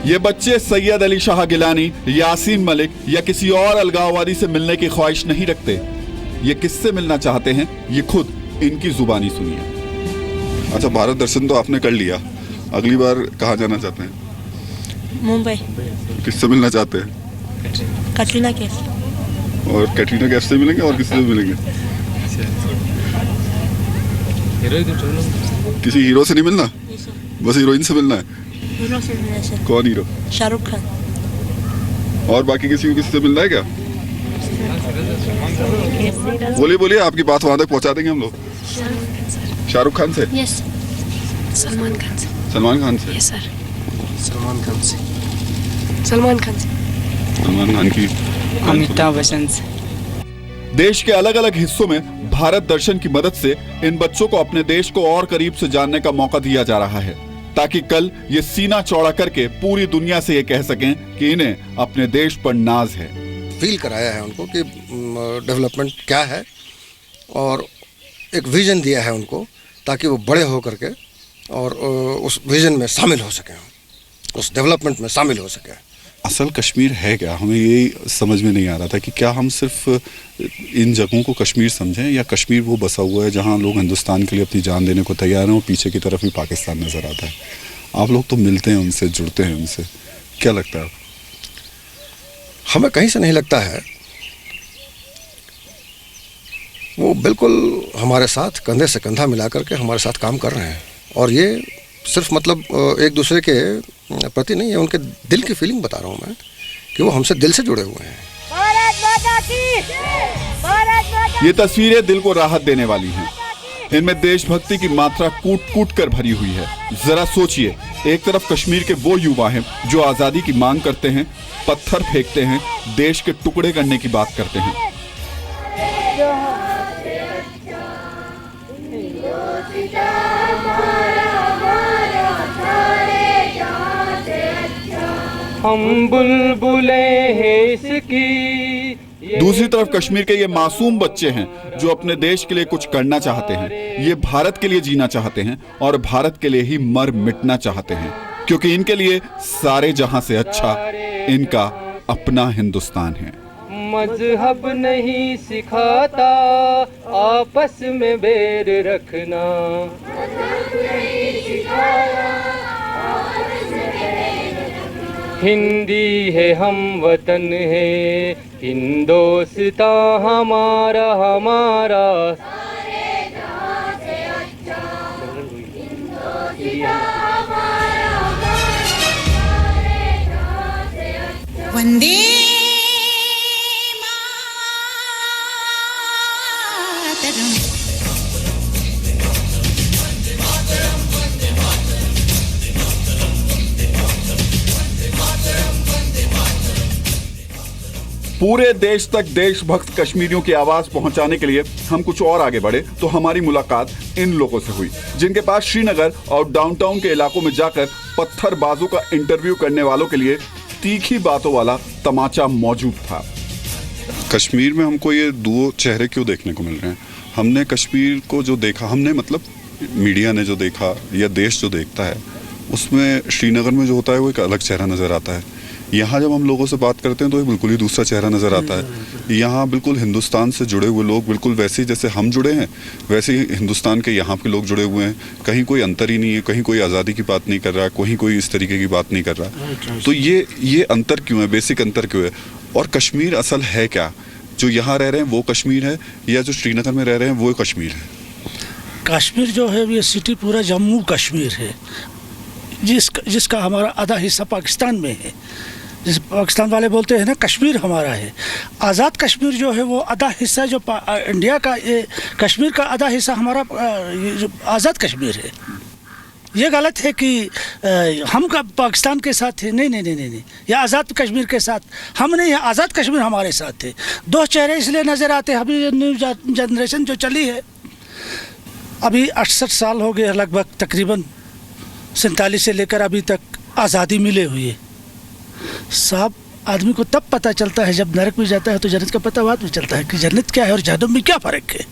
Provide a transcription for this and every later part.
ये बच्चे सैयद अली शाह गिलानी, यासीन मलिक या किसी और अलगाववादी से मिलने की ख्वाहिश नहीं रखते। ये किससे मिलना चाहते हैं, ये खुद इनकी जुबानी सुनिए। अच्छा, भारत दर्शन तो आपने कर लिया, अगली बार कहाँ जाना चाहते हैं? मुंबई। किससे मिलना चाहते हैं? कटरीना कैफ। और कैटरीना कैफ से मिलेंगे और किससे मिलेंगे? किसी हीरो से नहीं मिलना, बस हीरोइन से मिलना है। हीरो से मिलना है। कौन हीरो? शाहरुख खान। और बाकी किसी को किससे मिलना है क्या? बोलिए बोलिए, आपकी बात वहां तक पहुंचा देंगे हम लोग। शाहरुख खान से? यस। सलमान खान से। सलमान खान से? Yes sir. सलमान खान से। सलमान खान से। सलमान खान की? अमिताभ बच्चन से। देश के अलग अलग हिस्सों में भारत दर्शन की मदद से इन बच्चों को अपने देश को और करीब से जानने का मौका दिया जा रहा है, ताकि कल ये सीना चौड़ा करके पूरी दुनिया से ये कह सकें कि इन्हें अपने देश पर नाज है। फील कराया है उनको कि डेवलपमेंट क्या है और एक विजन दिया है उनको, ताकि वो बड़े हो करके और उस विजन में शामिल हो सकें, उस डेवलपमेंट में शामिल हो सकें। असल कश्मीर है क्या, हमें यही समझ में नहीं आ रहा था कि क्या हम सिर्फ इन जगहों को कश्मीर समझें या कश्मीर वो बसा हुआ है जहां लोग हिंदुस्तान के लिए अपनी जान देने को तैयार हैं और पीछे की तरफ भी पाकिस्तान नज़र आता है। आप लोग तो मिलते हैं उनसे, जुड़ते हैं उनसे, क्या लगता है? हमें कहीं से नहीं लगता है, वो बिल्कुल हमारे साथ कंधे से कंधा मिला करके हमारे साथ काम कर रहे हैं। और ये सिर्फ मतलब एक दूसरे के प्रति नहीं है, उनके दिल की फीलिंग बता रहा हूँ मैं कि वो हमसे दिल से जुड़े हुए हैं। ये तस्वीरें दिल को राहत देने वाली हैं। इनमें देशभक्ति की मात्रा कूट कूट कर भरी हुई है। जरा सोचिए, एक तरफ कश्मीर के वो युवा हैं जो आजादी की मांग करते हैं, पत्थर फेंकते हैं, देश के टुकड़े करने की बात करते हैं। हम बुलबुले हैं इसकी। दूसरी तरफ कश्मीर के ये मासूम बच्चे हैं जो अपने देश के लिए कुछ करना चाहते हैं। ये भारत के लिए जीना चाहते हैं और भारत के लिए ही मर मिटना चाहते हैं, क्योंकि इनके लिए सारे जहां से अच्छा इनका अपना हिंदुस्तान है। मजहब नहीं सिखाता आपस में बैर रखना। हिंदी है हम वतन है, हिंदुस्तान हमारा हमारा। वंदे पूरे देश तक देशभक्त कश्मीरियों की आवाज पहुंचाने के लिए हम कुछ और आगे बढ़े तो हमारी मुलाकात इन लोगों से हुई, जिनके पास श्रीनगर और डाउनटाउन के इलाकों में जाकर पत्थरबाजों का इंटरव्यू करने वालों के लिए तीखी बातों वाला तमाचा मौजूद था। कश्मीर में हमको ये दो चेहरे क्यों देखने को मिल रहे हैं? हमने कश्मीर को जो देखा, हमने मतलब मीडिया ने जो देखा या देश जो देखता है, उसमें श्रीनगर में जो होता है वो एक अलग चेहरा नज़र आता है। यहाँ जब हम लोगों से बात करते हैं तो एक बिल्कुल ही दूसरा चेहरा नज़र आता है। यहाँ बिल्कुल हिंदुस्तान से जुड़े हुए लोग, बिल्कुल वैसे ही जैसे हम जुड़े हैं वैसे ही हिंदुस्तान के यहाँ के लोग जुड़े हुए हैं। कहीं कोई अंतर ही नहीं है, कहीं कोई आज़ादी की बात नहीं कर रहा, कहीं कोई इस तरीके की बात नहीं कर रहा। तो ये अंतर क्यों है, बेसिक अंतर क्यों है? और कश्मीर असल है क्या? जो यहाँ रह रहे हैं वो कश्मीर है या जो श्रीनगर में रह रहे हैं वो कश्मीर है? कश्मीर जो है ये सिटी पूरा जम्मू कश्मीर है, जिसका हमारा आधा हिस्सा पाकिस्तान में है। जिस पाकिस्तान वाले बोलते हैं ना कश्मीर हमारा है। आज़ाद कश्मीर जो है वो आधा हिस्सा जो इंडिया का, ये कश्मीर का आधा हिस्सा हमारा जो आज़ाद कश्मीर है। ये गलत है कि हम पाकिस्तान के साथ थे। नहीं नहीं नहीं नहीं, ये आज़ाद कश्मीर के साथ हम नहीं है, आज़ाद कश्मीर हमारे साथ थे। दो चेहरे इसलिए नज़र आते हैं। अभी न्यू जनरेशन जो चली है, अभी 68 साल हो गए लगभग, तकरीबन 47 से लेकर अभी तक आज़ादी मिले हुई है। साहब, आदमी को तब पता चलता है जब नरक में जाता है तो जन्नत का पता बाद में चलता है कि जन्नत क्या है और जहन्नम में क्या फ़र्क है।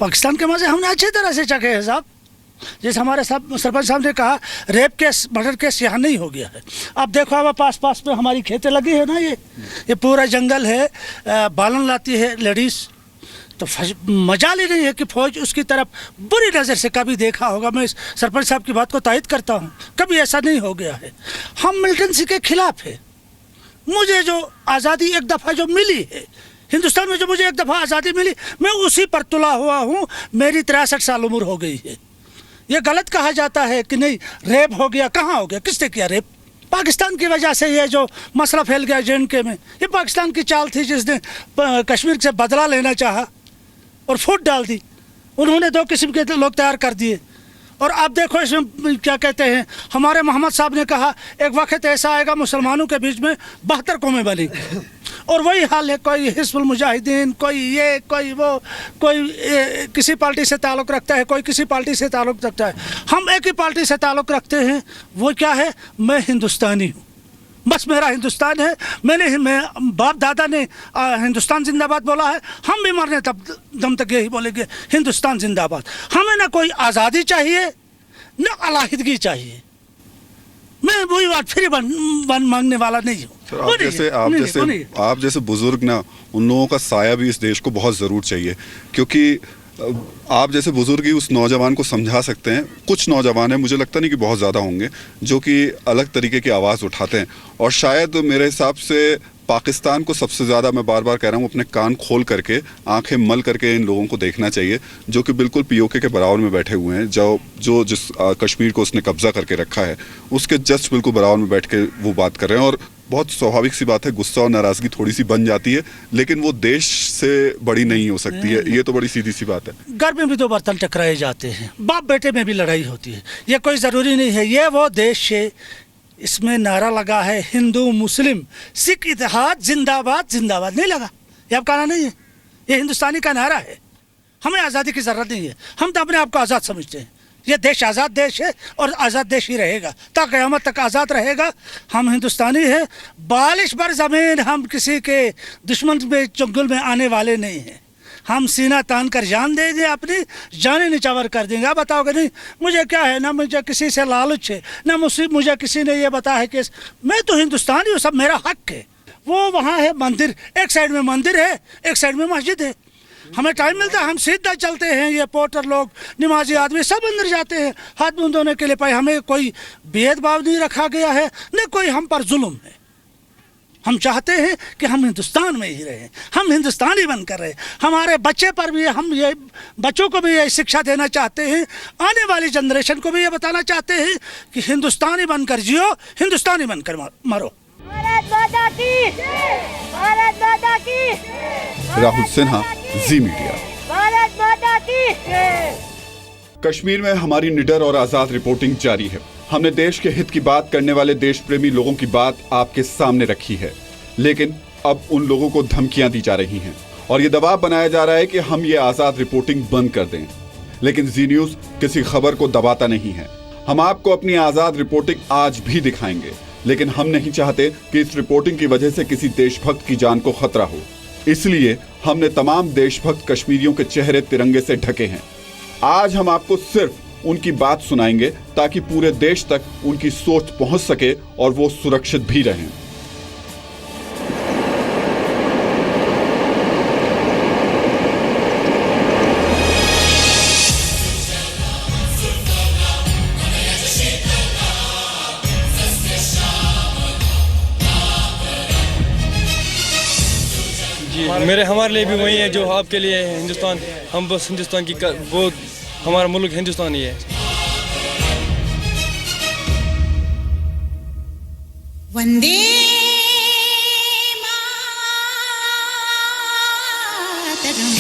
पाकिस्तान के मज़े हमने अच्छी तरह से चखे हैं साहब, जैसे हमारे सरपंच साहब ने कहा, रेप केस, मर्डर केस यहाँ नहीं हो गया है। अब देखो, अब पास में हमारी खेतें लगी है ना, ये पूरा जंगल है, बालन लाती है लेडीज़, तो मजाल ही नहीं है कि फौज उसकी तरफ बुरी नज़र से कभी देखा होगा। मैं इस सरपंच साहब की बात को तायद करता हूँ, कभी ऐसा नहीं हो गया है। हम मिलिटेंसी के खिलाफ है। मुझे जो आज़ादी एक दफ़ा जो मिली है हिंदुस्तान में, जो मुझे एक दफ़ा आज़ादी मिली, मैं उसी पर तुला हुआ हूँ। मेरी 63 साल उम्र हो गई है। ये गलत कहा जाता है कि नहीं रेप हो गया, कहाँ हो गया, किसने किया रेप? पाकिस्तान की वजह से ये जो मसला फैल गया JNK में, ये पाकिस्तान की चाल थी जिसने कश्मीर से बदला लेना चाहा और फूट डाल दी। उन्होंने 2 किस्म के लोग तैयार कर दिए। और आप देखो इसमें क्या कहते हैं, हमारे मोहम्मद साहब ने कहा एक वक्त ऐसा आएगा मुसलमानों के बीच में 72 कौमें बनेंगी, और वही हाल है। कोई हिज़्बुल मुजाहिदीन, कोई ये, कोई वो, कोई किसी पार्टी से ताल्लुक़ रखता है, कोई किसी पार्टी से ताल्लुक़ रखता है। हम एक ही पार्टी से ताल्लुक़ रखते हैं, वो क्या है, मैं हिंदुस्तानी हूँ, बस मेरा हिंदुस्तान है। मैं बाप दादा ने हिंदुस्तान जिंदाबाद बोला है, हम भी मरने तब दम तक यही बोलेंगे, हिंदुस्तान जिंदाबाद। हमें ना कोई आज़ादी चाहिए, ना अलहदगी चाहिए। मैं वही बात फिर बन मांगने वाला नहीं हूँ। आप जैसे बुजुर्ग ना, उन लोगों का साया भी इस देश को बहुत ज़रूर चाहिए, क्योंकि आप जैसे बुजुर्ग ही उस नौजवान को समझा सकते हैं। कुछ नौजवान हैं, मुझे लगता नहीं कि बहुत ज़्यादा होंगे, जो कि अलग तरीके की आवाज़ उठाते हैं। और शायद मेरे हिसाब से पाकिस्तान को सबसे ज़्यादा, मैं बार बार कह रहा हूँ, अपने कान खोल करके, आंखें मल करके इन लोगों को देखना चाहिए, जो कि बिल्कुल POK के बराबर में बैठे हुए हैं। जो जिस कश्मीर को उसने कब्जा करके रखा है, उसके जस्ट बिल्कुल बराबर में बैठ के वो बात कर रहे हैं। और बहुत स्वाभाविक सी बात है, गुस्सा और नाराज़गी थोड़ी सी बन जाती है, लेकिन वो देश से बड़ी नहीं हो सकती है। ये तो बड़ी सीधी सी बात है। घर में भी 2 बर्तन टकराए जाते हैं, बाप बेटे में भी लड़ाई होती है। ये कोई ज़रूरी नहीं है। ये वो देश है, इसमें नारा लगा है हिंदू मुस्लिम सिख इत्तेहाद जिंदाबाद, जिंदाबाद नहीं लगा। ये अब कहना नहीं है, ये हिंदुस्तानी का नारा है। हमें आज़ादी की ज़रूरत नहीं है, हम तो अपने आप को आज़ाद समझते हैं। ये देश आज़ाद देश है और आज़ाद देश ही रहेगा, ता क़यामत तक आज़ाद रहेगा। हम हिंदुस्तानी हैं, बालिश पर ज़मीन, हम किसी के दुश्मन में चुंगल में आने वाले नहीं हैं। हम सीना तान कर जान देंगे, अपनी जाने निचावर कर देंगे। आप बताओगे नहीं मुझे क्या है, ना मुझे किसी से लालच है, ना मुझे किसी ने ये बताया है कि मैं तो हिंदुस्तानी हूँ, सब मेरा हक है। वो वहाँ है मंदिर, एक साइड में मंदिर है, एक साइड में मस्जिद है। हमें टाइम मिलता है, हम सीधा चलते हैं। ये पोर्टर लोग, नमाजी आदमी सब अंदर जाते हैं हाथ मुंह धोने के लिए। भाई हमें कोई भेदभाव नहीं रखा गया है, न कोई हम पर जुल्म है। हम चाहते हैं कि हम हिंदुस्तान में ही रहें, हम हिंदुस्तानी बनकर रहें। हमारे बच्चे पर भी हम ये बच्चों को भी ये शिक्षा देना चाहते हैं, आने वाली जनरेशन को भी ये बताना चाहते हैं कि हिंदुस्तानी बनकर जियो, हिंदुस्तानी बनकर मरो। भारत माता की जय, भारत माता की जय। राहुल सिन्हा, जी मीडिया। भारत माता की जय। कश्मीर में हमारी निडर और आजाद रिपोर्टिंग जारी है। हमने देश के हित की बात करने वाले देश प्रेमी लोगों की बात आपके सामने रखी है, लेकिन अब उन लोगों को धमकियां दी जा रही हैं और ये दबाव बनाया जा रहा है कि हम ये आजाद रिपोर्टिंग बंद कर दें। लेकिन जी न्यूज किसी खबर को दबाता नहीं है। हम आपको अपनी आजाद रिपोर्टिंग आज भी दिखाएंगे, लेकिन हम नहीं चाहते कि इस रिपोर्टिंग की वजह से किसी देशभक्त की जान को खतरा हो। इसलिए हमने तमाम देशभक्त कश्मीरियों के चेहरे तिरंगे से ढके हैं। आज हम आपको सिर्फ उनकी बात सुनाएंगे ताकि पूरे देश तक उनकी सोच पहुंच सके और वो सुरक्षित भी रहें। मेरे हमारे लिए भी वही है जो आपके लिए है हिंदुस्तान। हम बस हिंदुस्तान की वो हमारा मुल्क हिंदुस्तान ही है। वंदे मातरम।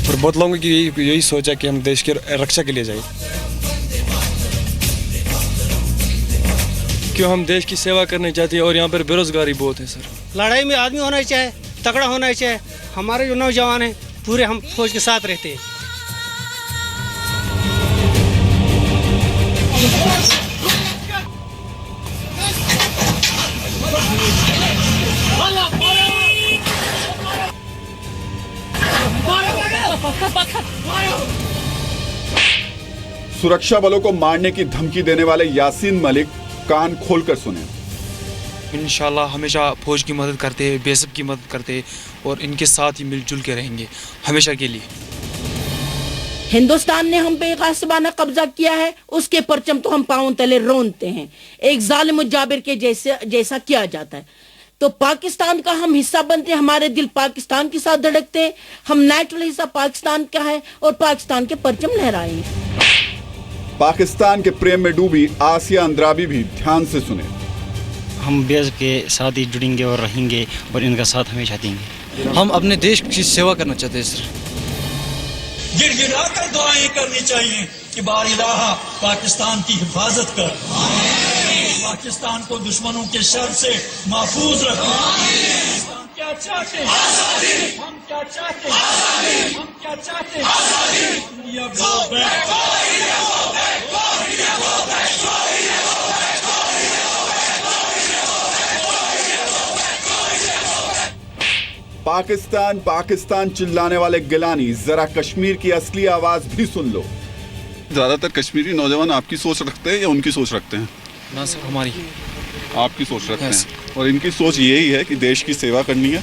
और बहुत लोगों की यही सोच है कि हम देश की रक्षा के लिए जाए। क्यों हम देश की सेवा करना चाहते हैं और यहाँ पर बेरोजगारी बहुत है सर। लड़ाई में आदमी होना चाहिए, तगड़ा होना चाहिए। हमारे जो नौजवान हैं पूरे हम फौज के साथ रहते हैं। सुरक्षा बलों को मारने की धमकी देने वाले यासीन मलिक कान खोलकर सुने। इंशाल्लाह हमेशा फौज की मदद करते, बेसब की मदद करते और इनके साथ ही मिलजुल के रहेंगे हमेशा के लिए। हिंदुस्तान ने हम पे गासिबाना कब्जा किया है, उसके परचम तो हम पांव तले रोनते हैं। एक जालिम जाबिर के जैसा किया जाता है तो पाकिस्तान का हम हिस्सा बनते हैं, हमारे दिल पाकिस्तान के साथ धड़कते हैं। हम नेचुरल हिस्सा पाकिस्तान का है और पाकिस्तान के परचम लहराए हैं। पाकिस्तान के प्रेम में डूबी आसिया अंद्राबी भी ध्यान से सुने। हम बेस के साथ ही जुड़ेंगे और रहेंगे और इनका साथ हमेशा देंगे। हम अपने देश की सेवा करना चाहते हैं सर। गिड़गिड़ा कर दुआएं करनी चाहिए कि बारिलाहा पाकिस्तान की हिफाजत कर, पाकिस्तान को दुश्मनों के शर से महफूज रख। हम क्या चाहते हैं? हम क्या चाहते हैं? हम क्या चाहते हैं? India go back. Pakistan Pakistan चिल्लाने वाले गिलानी, जरा कश्मीर की असली आवाज भी सुन लो। ज़्यादातर कश्मीरी नौजवान आपकी सोच रखते हैं या उनकी सोच रखते हैं? ना सर हमारी आपकी सोच रखते हैं और इनकी सोच यही है कि देश की सेवा करनी है